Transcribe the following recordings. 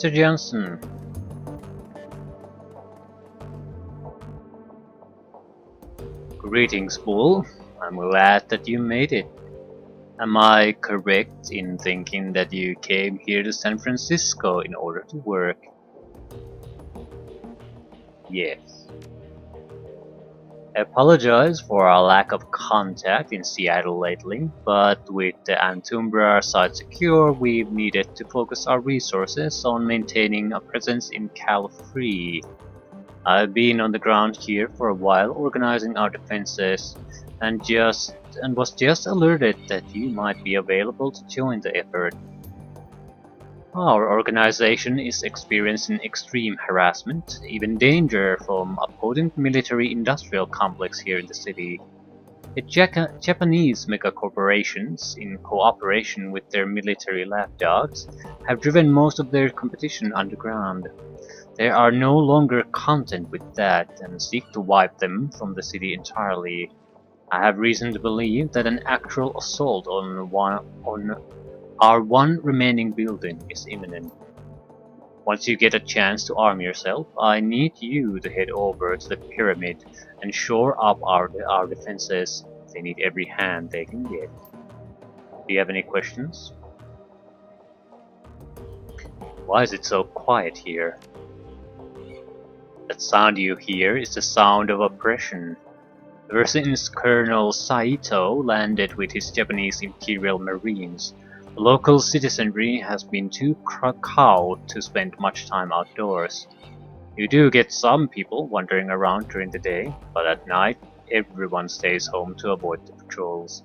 Mr. Johnson. Greetings, Bull. I'm glad that you made it. Am I correct in thinking that you came here to San Francisco in order to work? Yes. I apologize for our lack of contact in Seattle lately, but with the Antumbra site secure, we've needed to focus our resources on maintaining a presence in Cal-Free. I've been on the ground here for a while organizing our defenses and was just alerted that you might be available to join the effort. Our organization is experiencing extreme harassment, even danger from opposing military-industrial complex here in the city. The Japanese megacorporations, in cooperation with their military lapdogs, have driven most of their competition underground. They are no longer content with that and seek to wipe them from the city entirely. I have reason to believe that an actual assault on our one remaining building is imminent. Once you get a chance to arm yourself, I need you to head over to the pyramid and shore up our defenses. They need every hand they can get. Do you have any questions? Why is it so quiet here? That sound you hear is the sound of oppression. Ever since Colonel Saito landed with his Japanese Imperial Marines, the local citizenry has been too cowed to spend much time outdoors. You do get some people wandering around during the day, but at night everyone stays home to avoid the patrols,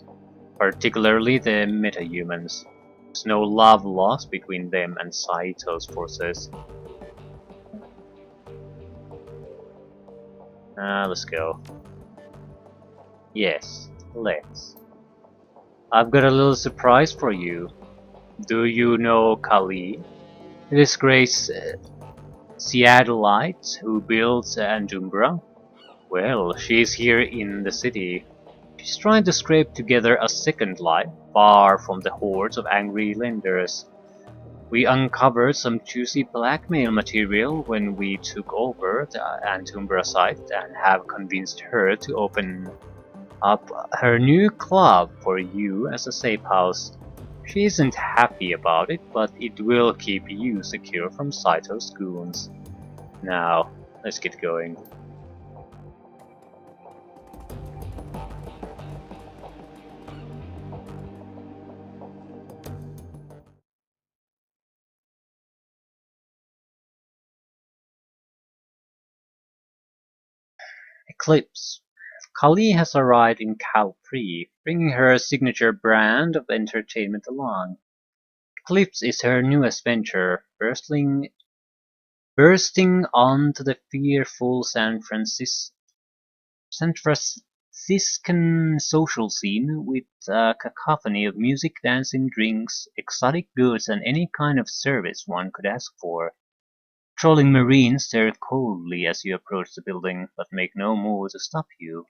particularly the metahumans. There's no love lost between them and Saito's forces. Let's go. Yes, let's. I've got a little surprise for you. Do you know Kali? This great Seattleite who builds Antumbra? Well, she's here in the city. She's trying to scrape together a second life, far from the hordes of angry lenders. We uncovered some juicy blackmail material when we took over the Antumbra site and have convinced her to open up her new club for you as a safe house. She isn't happy about it, but it will keep you secure from Saito's goons. Now, let's get going. Eclipse. Kali has arrived in Cal-Free, bringing her signature brand of entertainment along. Eclipse is her newest venture, bursting onto the fearful San Franciscan social scene with a cacophony of music, dancing, drinks, exotic goods, and any kind of service one could ask for. Patrolling Marines stare coldly as you approach the building, but make no move to stop you.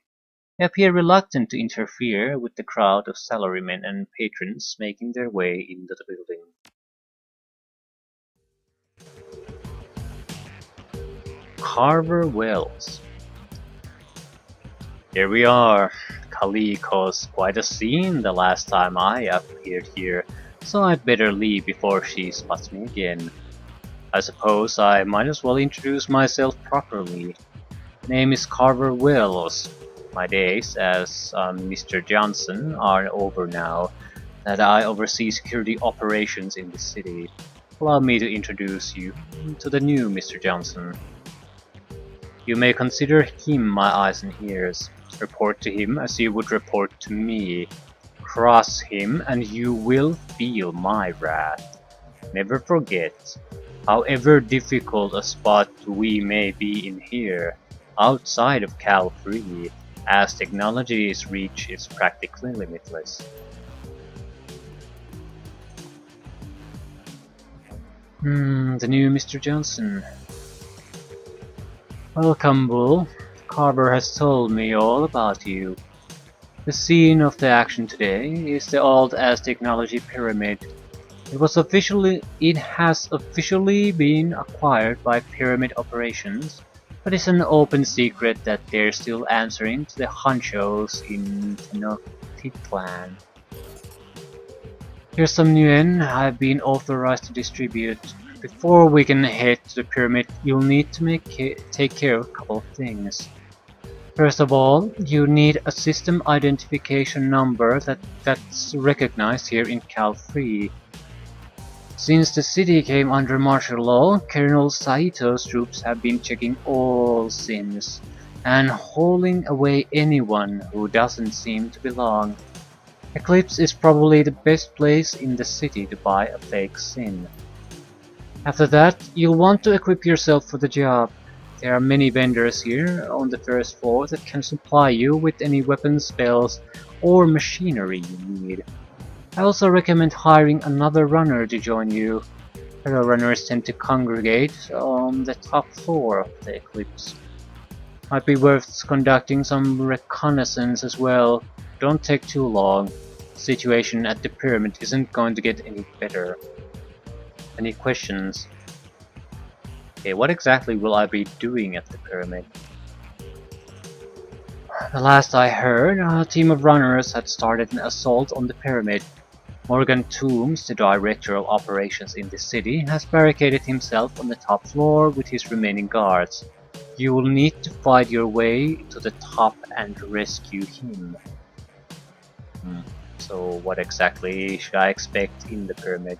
They appear reluctant to interfere with the crowd of salarymen and patrons making their way into the building. Carver Wells. Here we are. Kali caused quite a scene the last time I appeared here, so I'd better leave before she spots me again. I suppose I might as well introduce myself properly. Name is Carver Wells. My days as Mr. Johnson are over now that I oversee security operations in the city. Allow me to introduce you to the new Mr. Johnson. You may consider him my eyes and ears. Report to him as you would report to me. Cross him and you will feel my wrath. Never forget, however difficult a spot we may be in here, outside of Cal-Free, as technology's reach is practically limitless. The new Mr. Johnson. Welcome, Bull. Carver has told me all about you. The scene of the action today is the old Aztechnology pyramid. It has officially been acquired by Pyramid Operations, but it's an open secret that they're still answering to the honchos in Tenochtitlan. Here's some yuan I've been authorized to distribute. Before we can head to the pyramid, you'll need to take care of a couple of things. First of all, you need a system identification number that's recognized here in Cal 3. Since the city came under martial law, Colonel Saito's troops have been checking all sins and hauling away anyone who doesn't seem to belong. Eclipse is probably the best place in the city to buy a fake sin. After that, you'll want to equip yourself for the job. There are many vendors here on the first floor that can supply you with any weapons, spells, or machinery you need. I also recommend hiring another runner to join you. Shadowrunners tend to congregate on the top floor of the Eclipse. Might be worth conducting some reconnaissance as well. Don't take too long. The situation at the pyramid isn't going to get any better. Any questions? Okay, what exactly will I be doing at the pyramid? The last I heard, a team of runners had started an assault on the pyramid. Morgan Toombs, the director of operations in the city, has barricaded himself on the top floor with his remaining guards. You will need to fight your way to the top and rescue him. So what exactly should I expect in the pyramid?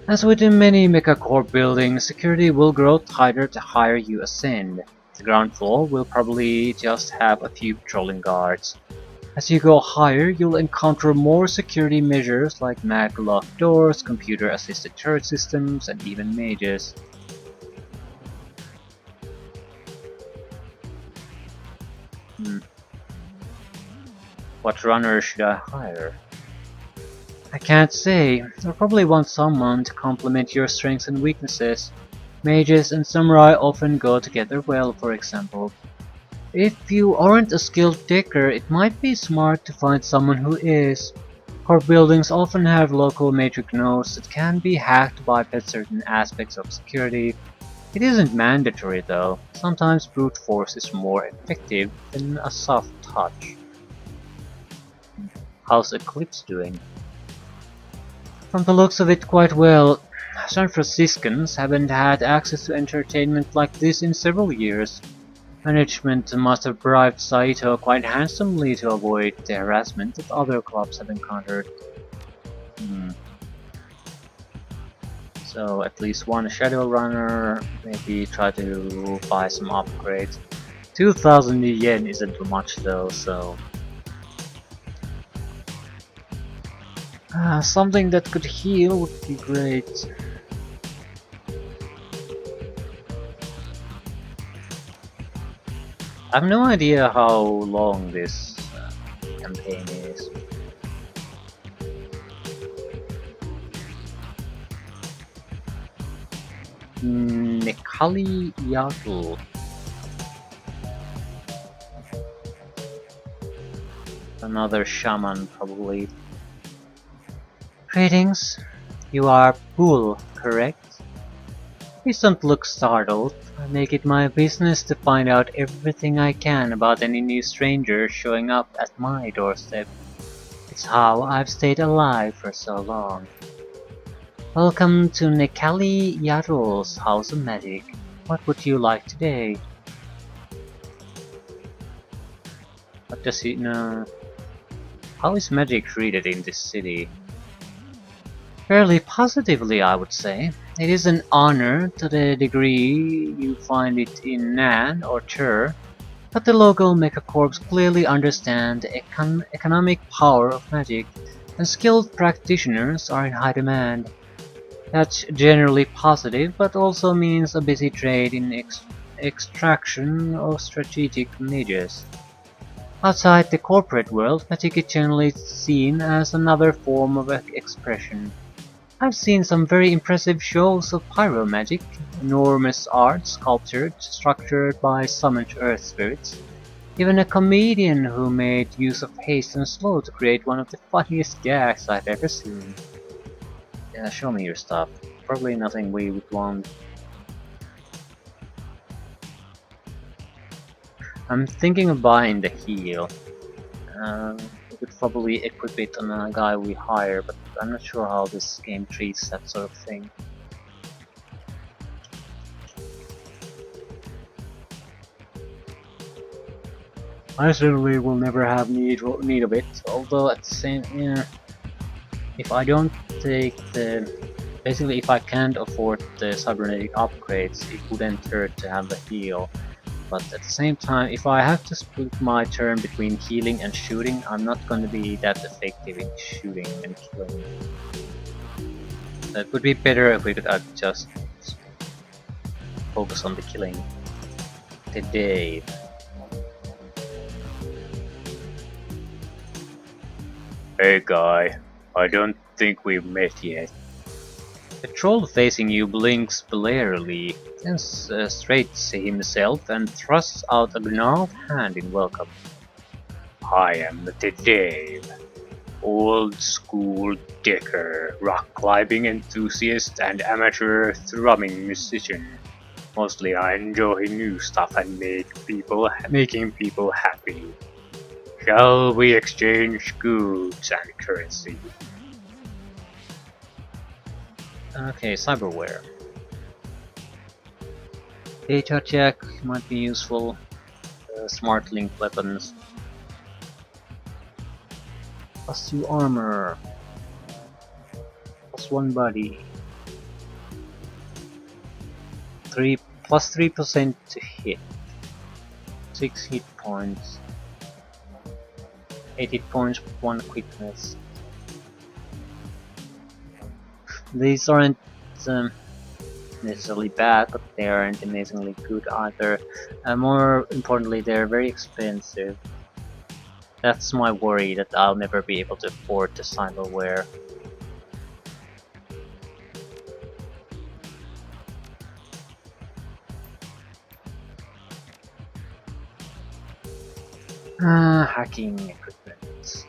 As with many megacorp buildings, security will grow tighter the higher you ascend. The ground floor will probably just have a few patrolling guards. As you go higher, you'll encounter more security measures like mag-locked doors, computer-assisted turret systems, and even mages. What runner should I hire? I can't say. You'll probably want someone to complement your strengths and weaknesses. Mages and samurai often go together well, for example. If you aren't a skilled decker, it might be smart to find someone who is. Core buildings often have local matrix nodes that can be hacked to bypass certain aspects of security. It isn't mandatory though. Sometimes brute force is more effective than a soft touch. How's Eclipse doing? From the looks of it, quite well. San Franciscans haven't had access to entertainment like this in several years. Management must have bribed Saito quite handsomely to avoid the harassment that other clubs have encountered. So at least one Shadowrunner, maybe try to buy some upgrades. 2000 yen isn't much though, so... something that could heal would be great. I have no idea how long this campaign is. Nekali Yaku. Another shaman, probably. Greetings. You are Bull, correct? Please don't look startled. I make it my business to find out everything I can about any new stranger showing up at my doorstep. It's how I've stayed alive for so long. Welcome to Nekali Yarul's House of Magic. What would you like today? What does he know? How is magic treated in this city? Fairly positively, I would say. It is an honor to the degree you find it in Nan or Chur, but the local mechacorps clearly understand the economic power of magic, and skilled practitioners are in high demand. That's generally positive, but also means a busy trade in extraction of strategic mages. Outside the corporate world, magic is generally seen as another form of expression. I've seen some very impressive shows of pyro magic, enormous art sculptured, structured by summoned earth spirits. Even a comedian who made use of haste and slow to create one of the funniest gags I've ever seen. Yeah, show me your stuff. Probably nothing we would want. I'm thinking of buying the heal. We could probably equip it on a guy we hire, but I'm not sure how this game treats that sort of thing. I certainly will never have need of it, although at the same, yeah, if I don't take the, basically if I can't afford the cybernetic upgrades, it wouldn't hurt to have the heal. But at the same time, if I have to split my turn between healing and shooting, I'm not going to be that effective in shooting and killing. So it would be better if we could just focus on the killing today. Hey guy, I don't think we've met yet. The troll facing you blinks blearily, then straightens himself and thrusts out a gnarled hand in welcome. I am the Dave, old school dicker, rock climbing enthusiast and amateur thrumming musician. Mostly I enjoy new stuff and making people happy. Shall we exchange goods and currency? Okay, cyberware. Data check might be useful. Smart link weapons. +2 armor. +1 body. 3% to hit. 6 hit points. 8 hit points, 1 quickness. These aren't necessarily bad, but they aren't amazingly good either. More importantly, they're very expensive. That's my worry, that I'll never be able to afford the cyberware. Hacking equipment.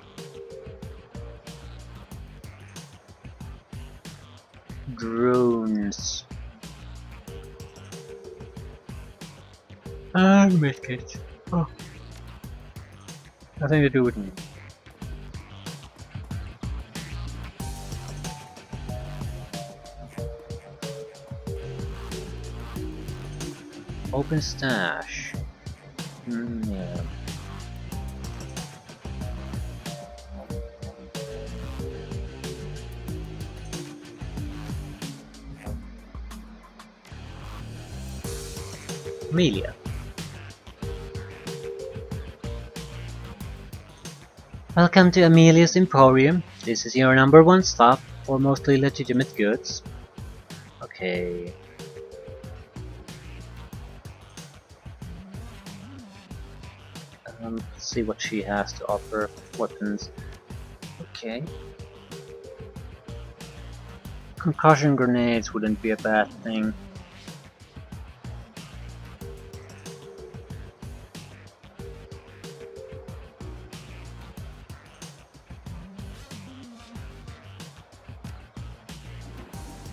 Drones. Medkit. Oh. Nothing to do with me. Open stash. Yeah. Amelia. Welcome to Amelia's Emporium. This is your #1 stop for mostly legitimate goods. Okay. Let's see what she has to offer. Weapons. Okay. Concussion grenades wouldn't be a bad thing.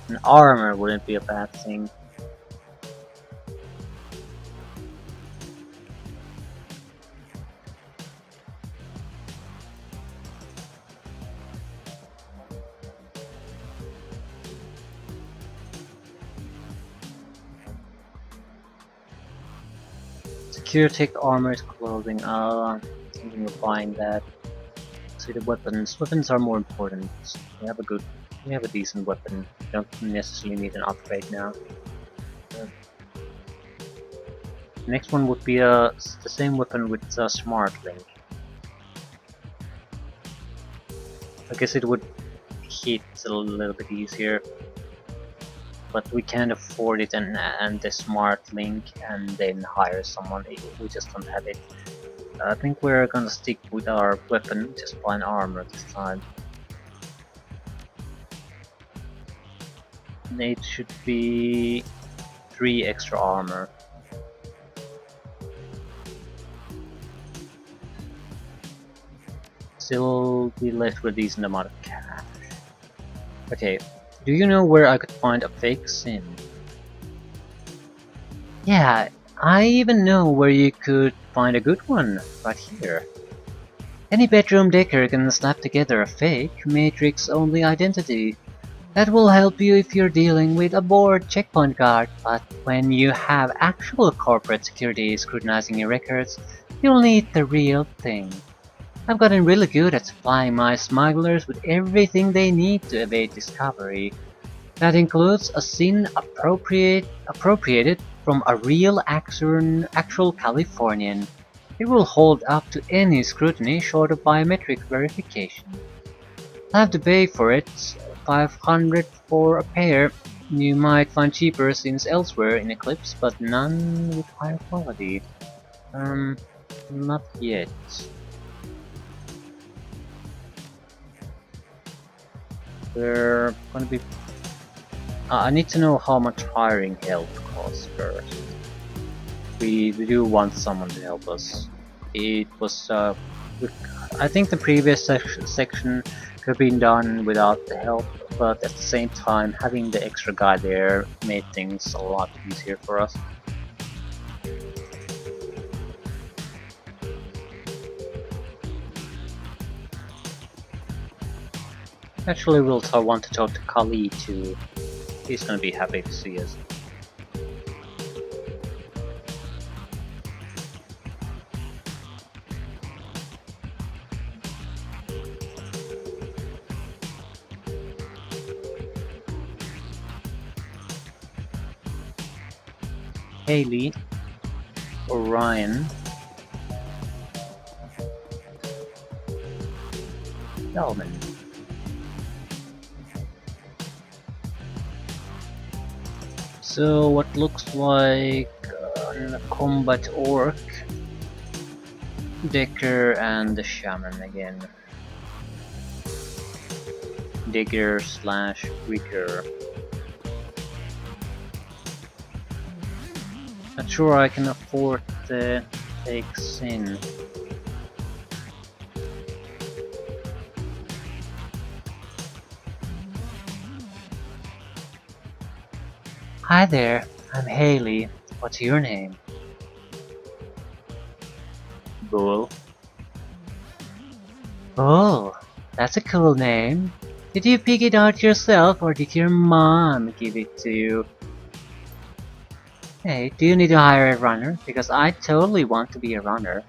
And armor wouldn't be a bad thing. Secure tech armor clothing. Thinking of buying that. See the weapons. Weapons are more important. We have a decent weapon. Don't necessarily need an upgrade now. Next one would be the same weapon with a smart link. I guess it would hit a little bit easier, but we can't afford it and the smart link and then hire someone. We just don't have it. I think we're gonna stick with our weapon, just plain armor this time. It should be 3 extra armor. Still be left with a decent amount of cash. Okay, Do you know where I could find a fake sin? Yeah, I even know where you could find a good one, right here. Any bedroom decker can slap together a fake, Matrix-only identity. That will help you if you're dealing with a bored checkpoint guard, but when you have actual corporate security scrutinizing your records, you'll need the real thing. I've gotten really good at supplying my smugglers with everything they need to evade discovery. That includes a scene appropriated from a real actual Californian. It will hold up to any scrutiny short of biometric verification. I have to pay for it, 500 for a pair. You might find cheaper scenes elsewhere in Eclipse, but none with higher quality. Um, not yet. They're gonna be. I need to know how much hiring help costs first. We do want someone to help us. It was. I think the previous section could have been done without the help, but at the same time, having the extra guy there made things a lot easier for us. Actually, we'll want to talk to Kali too. He's gonna be happy to see us. Haley, Orion, Delman. So what looks like a combat orc, Decker, and the shaman again. Digger slash Rigger. Not sure I can afford the fake sin. Hi there, I'm Haley. What's your name? Bull. Oh, that's a cool name. Did you pick it out yourself or did your mom give it to you? Hey, do you need to hire a runner? Because I totally want to be a runner.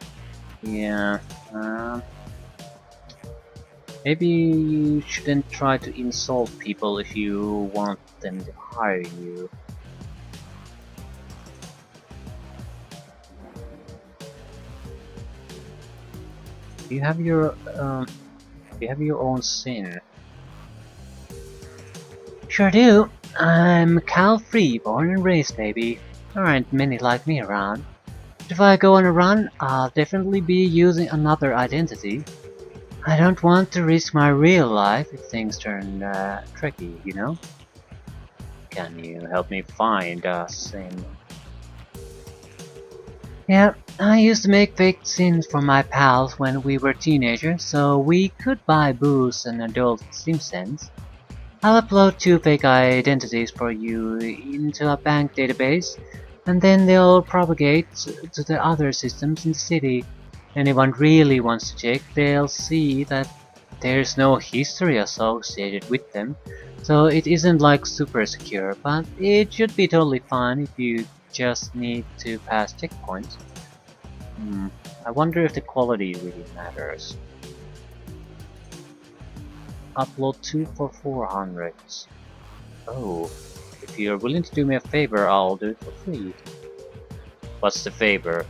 Yeah, maybe you shouldn't try to insult people if you want them to hire you. You have your own sin. Sure do. I'm Cal Free, born and raised, baby. There aren't many like me around. But if I go on a run, I'll definitely be using another identity. I don't want to risk my real life if things turn tricky, you know? Can you help me find a sin? Yeah, I used to make fake sins for my pals when we were teenagers, so we could buy booze and adult SimSense. I'll upload 2 fake identities for you into a bank database, and then they'll propagate to the other systems in the city. Anyone really wants to check, they'll see that there's no history associated with them, so it isn't like super secure, but it should be totally fine if you just need to pass checkpoints. I wonder if the quality really matters. Upload 2 for 400. Oh, if you're willing to do me a favor, I'll do it for free. What's the favor?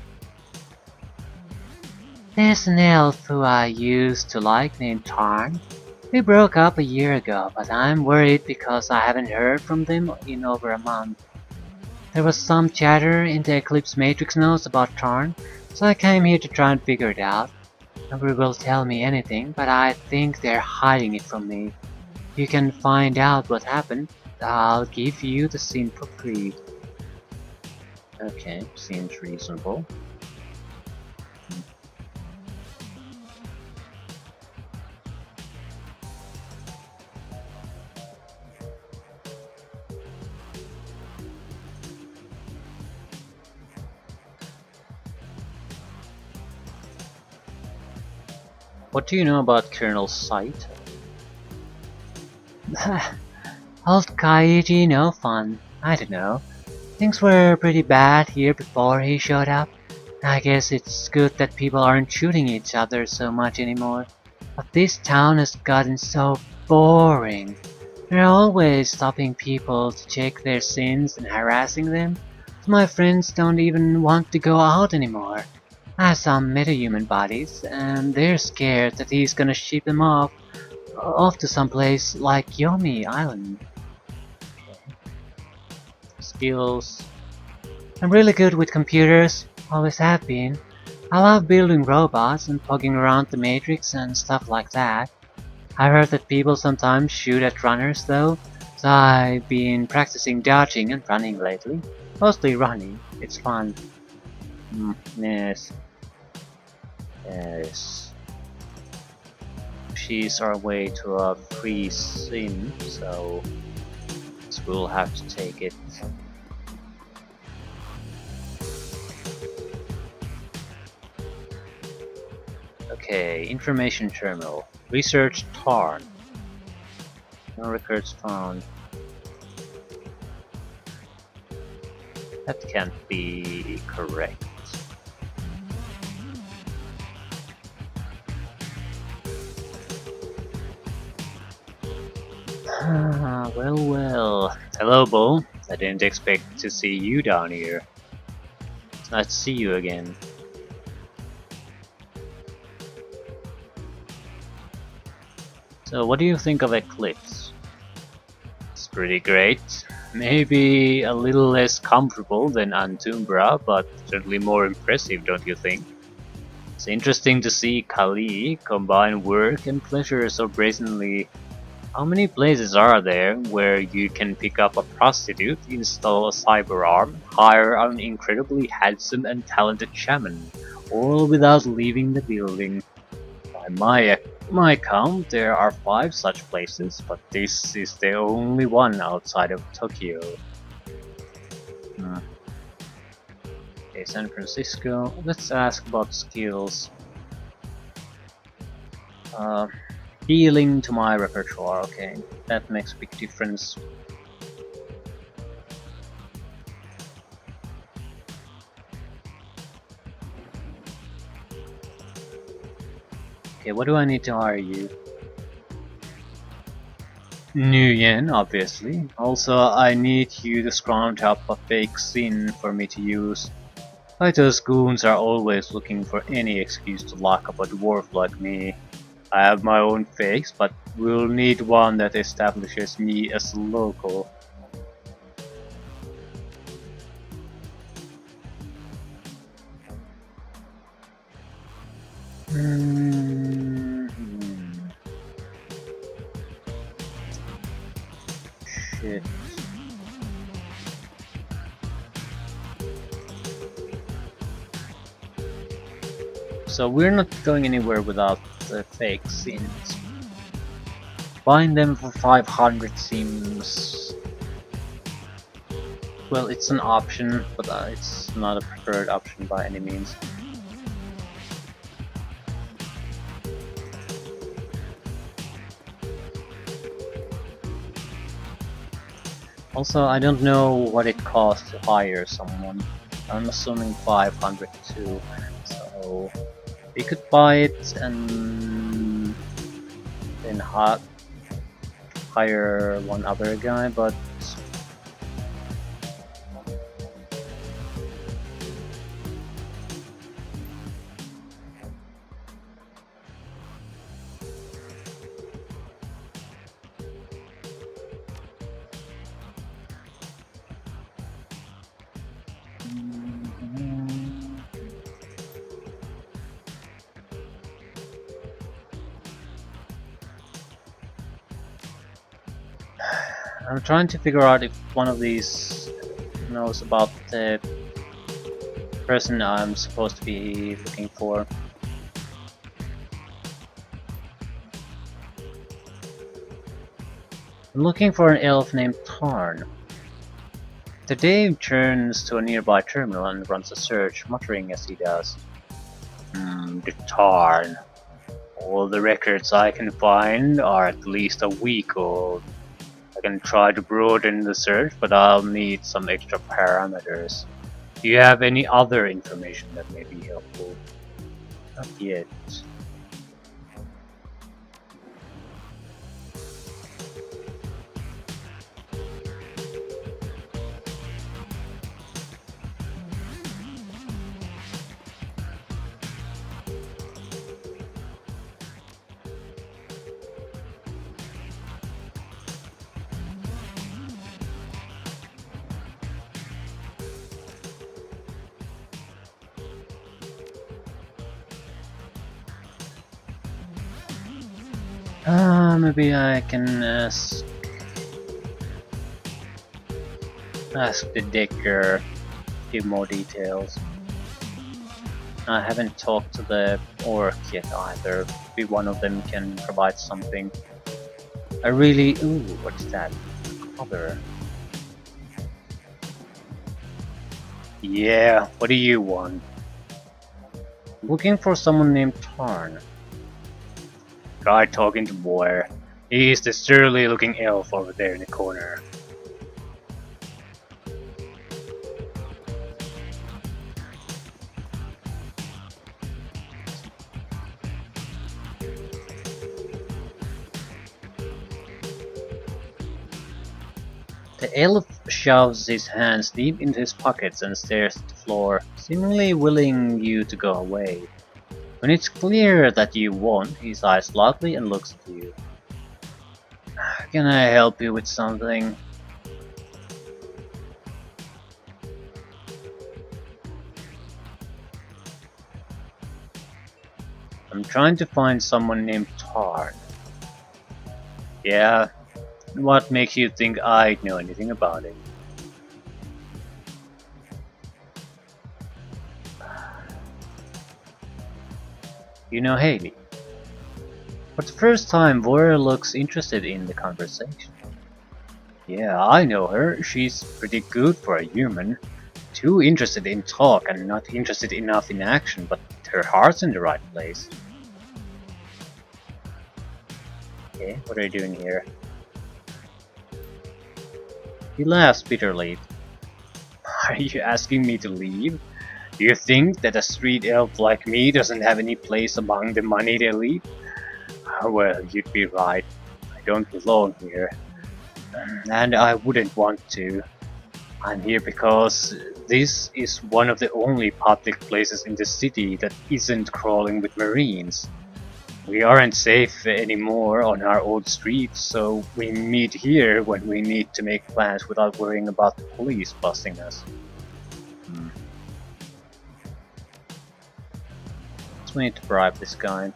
There's an elf who I used to like named Tarn. We broke up a year ago, but I'm worried because I haven't heard from them in over a month. There was some chatter in the Eclipse Matrix notes about Tarn, so I came here to try and figure it out. Nobody will tell me anything, but I think they're hiding it from me. If you can find out what happened, I'll give you the scene for free. Okay, seems reasonable. What do you know about Colonel Sight? Old Kaiji, no fun. I don't know. Things were pretty bad here before he showed up. I guess it's good that people aren't shooting each other so much anymore. But this town has gotten so boring. They're always stopping people to check their sins and harassing them. So my friends don't even want to go out anymore. I have some metahuman bodies, and they're scared that he's gonna ship them off to some place like Yomi Island. Skills. I'm really good with computers, always have been. I love building robots and poking around the matrix and stuff like that. I heard that people sometimes shoot at runners though, so I've been practicing dodging and running lately. Mostly running, it's fun. Yes. Yes. She's our way to a free sim, so we'll have to take it. Okay, information terminal. Research Tarn. No records found. That can't be correct. Well. Hello, Bo. I didn't expect to see you down here. It's nice to see you again. So, what do you think of Eclipse? It's pretty great. Maybe a little less comfortable than Antumbra, but certainly more impressive, don't you think? It's interesting to see Kali combine work and pleasure so brazenly. How many places are there where you can pick up a prostitute, install a cyber arm, hire an incredibly handsome and talented shaman, all without leaving the building? By my count, there are 5 such places, but this is the only one outside of Tokyo. Okay, San Francisco. Let's ask about skills. Healing to my repertoire, okay, that makes a big difference. Okay, what do I need to hire you? New yen, obviously. Also, I need you to scrounge up a fake sin for me to use. Those goons are always looking for any excuse to lock up a dwarf like me. I have my own fakes, but we'll need one that establishes me as a local. Shit. So we're not going anywhere without the fake sins. Buying them for 500 seems... well, it's an option, but it's not a preferred option by any means. Also, I don't know what it costs to hire someone. I'm assuming 500 too, so we could buy it and then hire one other guy, but I'm trying to figure out if one of these knows about the person I'm supposed to be looking for. I'm looking for an elf named Tarn. The Dave turns to a nearby terminal and runs a search, muttering as he does. The Tarn. All the records I can find are at least a week old. I can try to broaden the search, but I'll need some extra parameters. Do you have any other information that may be helpful? Not yet. Maybe I can ask the Dicker give more details. I haven't talked to the orc yet either. Maybe one of them can provide something. I really... Ooh, what's that? Cover. Yeah, what do you want? Looking for someone named Tarn. Try talking to Boyer. He's the surly looking elf over there in the corner. The elf shoves his hands deep into his pockets and stares at the floor, seemingly willing you to go away. When it's clear that you won't, he sighs loudly and looks at you. Can I help you with something? I'm trying to find someone named Tarn. Yeah? What makes you think I'd know anything about it? You know Haley. For the first time, Voyer looks interested in the conversation. Yeah, I know her. She's pretty good for a human. Too interested in talk and not interested enough in action, but her heart's in the right place. Okay, what are you doing here? He laughs bitterly. Are you asking me to leave? Do you think that a street elf like me doesn't have any place among the moneyed elite? Well, you'd be right. I don't belong here. And I wouldn't want to. I'm here because this is one of the only public places in the city that isn't crawling with marines. We aren't safe anymore on our old streets, so we meet here when we need to make plans without worrying about the police busting us. So we need to bribe this guy.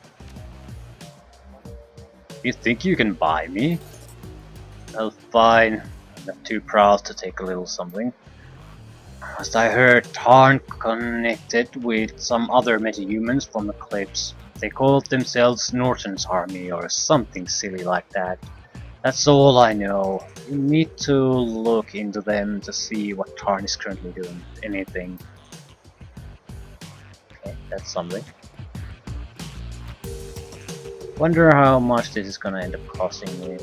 You think you can buy me? Well, fine. I'm not too proud to take a little something. As I heard, Tarn connected with some other metahumans from Eclipse. They called themselves Norton's Army or something silly like that. That's all I know. You need to look into them to see what Tarn is currently doing. Anything. Okay, that's something. Wonder how much this is gonna end up costing me.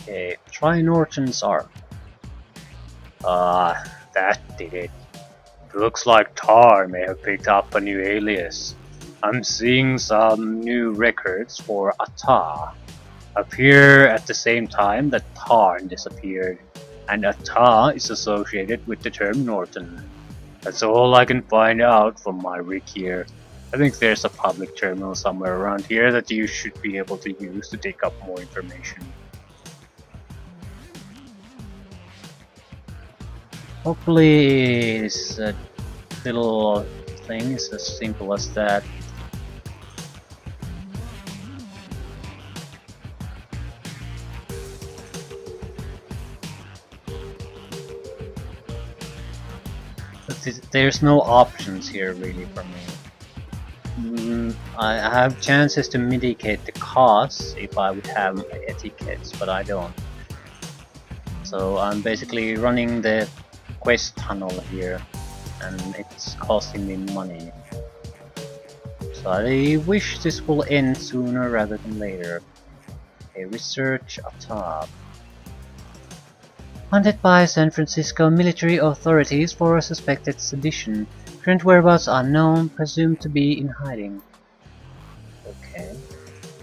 Okay, try Norton's arm. That did it. Looks like Tar may have picked up a new alias. I'm seeing some new records for Ata appear at the same time that Tarn disappeared, and Ata is associated with the term Norton. That's all I can find out from my rig here. I think there's a public terminal somewhere around here that you should be able to use to take up more information. Hopefully this little thing is as simple as that. But there's no options here really for me. I have chances to mitigate the costs if I would have etiquettes, but I don't. So I'm basically running the quest tunnel here, and it's costing me money. So I wish this will end sooner rather than later. Okay, research up top. Hunted by San Francisco military authorities for a suspected sedition. Current whereabouts unknown, presumed to be in hiding. Okay.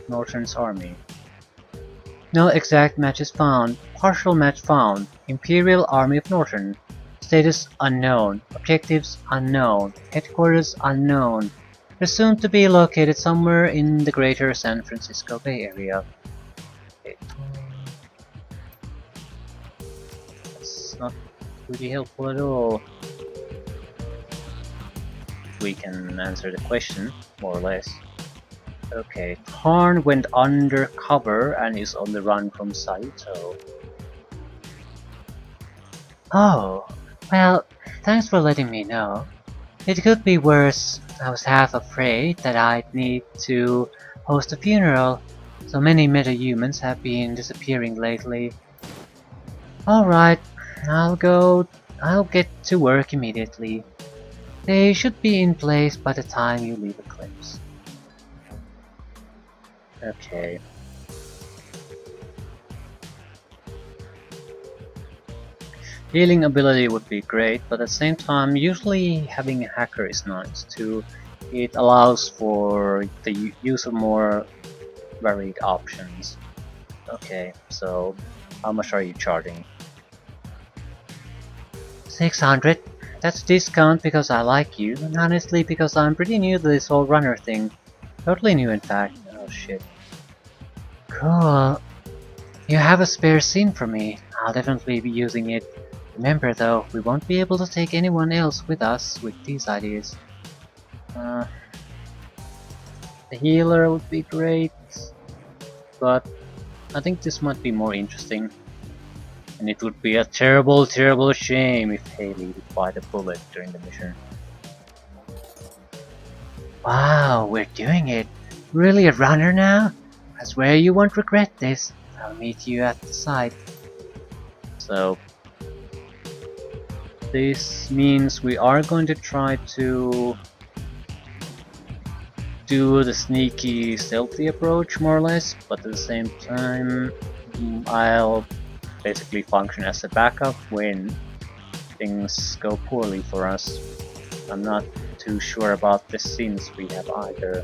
Norton's army. No exact matches found. Partial match found. Imperial Army of Norton. Status unknown. Objectives unknown. Headquarters unknown. Presumed to be located somewhere in the greater San Francisco Bay Area. Okay. That's not really helpful at all. We can answer the question, more or less. Okay, Tarn went undercover and is on the run from Saito. Oh, well, thanks for letting me know. It could be worse. I was half afraid that I'd need to host a funeral. So many metahumans have been disappearing lately. Alright, I'll get to work immediately. They should be in place by the time you leave Eclipse. Okay. Healing ability would be great, but at the same time, usually having a hacker is nice too. It allows for the use of more varied options. Okay, so how much are you charging? 600? That's discount because I like you, and honestly because I'm pretty new to this whole runner thing. Totally new in fact. Oh shit. Cool. You have a spare scene for me. I'll definitely be using it. Remember though, we won't be able to take anyone else with us with these ideas. Uh, the healer would be great, but I think this might be more interesting. And it would be a terrible, terrible shame if Haley would bite a bullet during the mission. Wow, we're doing it. Really a runner now? I swear you won't regret this. I'll meet you at the site. So this means we are going to try to do the sneaky, stealthy approach more or less, but at the same time I'll basically function as a backup when things go poorly for us. I'm not too sure about the scenes we have either.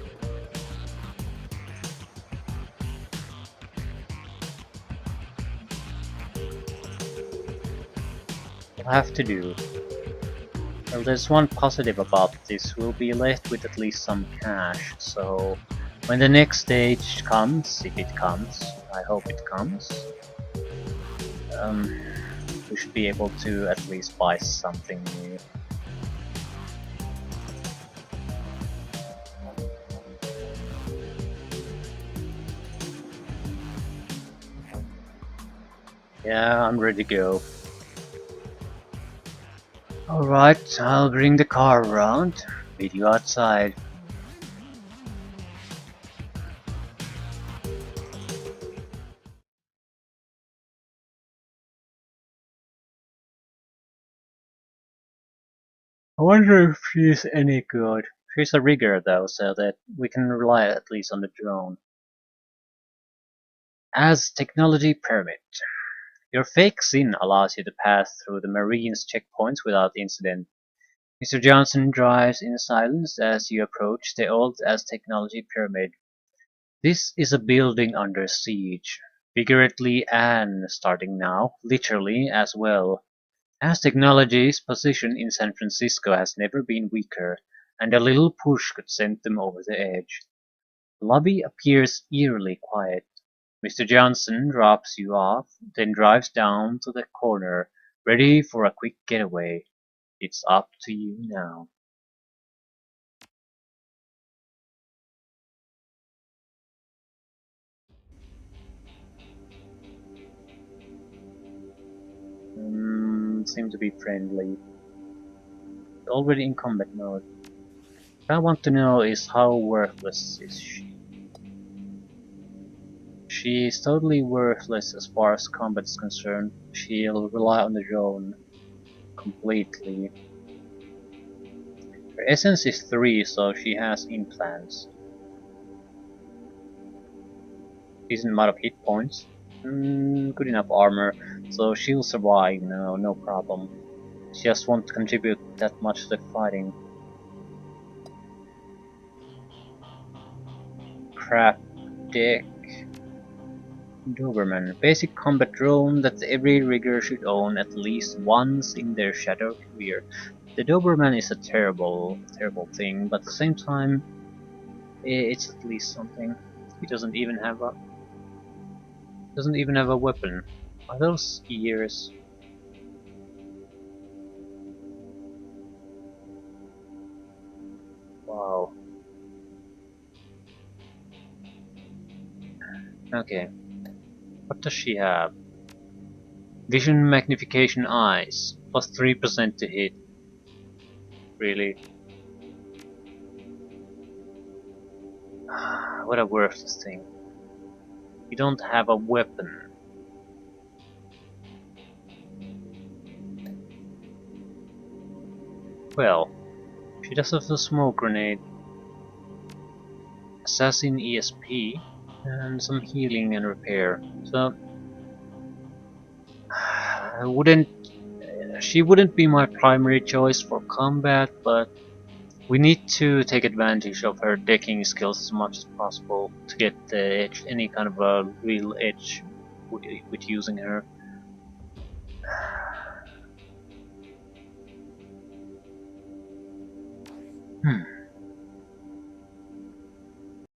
We'll have to do. Well, there's one positive about this, we'll be left with at least some cash, so when the next stage comes, if it comes, I hope it comes, we should be able to at least buy something new. Yeah, I'm ready to go. Alright, I'll bring the car around. Meet you outside. I wonder if she's any good. She's a rigger though, so that we can rely at least on the drone. As technology permit. Your fake SIN allows you to pass through the Marines checkpoints without incident. Mr. Johnson drives in silence as you approach the old as technology pyramid. This is a building under siege, figuratively and, starting now, literally as well. As technology's position in San Francisco has never been weaker, and a little push could send them over the edge. The lobby appears eerily quiet. Mr. Johnson drops you off, then drives down to the corner, ready for a quick getaway. It's up to you now. Seem to be friendly. Already in combat mode. What I want to know is how worthless is she? She is totally worthless as far as combat is concerned. She'll rely on the drone completely. Her essence is 3, so she has implants. Decent amount of hit points. Good enough armor, so she'll survive, no problem. She just won't contribute that much to the fighting. Crap dick. Doberman. Basic combat drone that every rigger should own at least once in their shadow career. The Doberman is a terrible, terrible thing, but at the same time, it's at least something. He doesn't even have a weapon. Are those ears? Wow. Okay. What does she have? Vision magnification eyes. Plus 3% to hit. Really? What a worthless thing. You don't have a weapon. Well, she does have a smoke grenade. Assassin ESP. And some healing and repair. So, she wouldn't be my primary choice for combat, but we need to take advantage of her decking skills as much as possible to get any kind of a real edge with using her.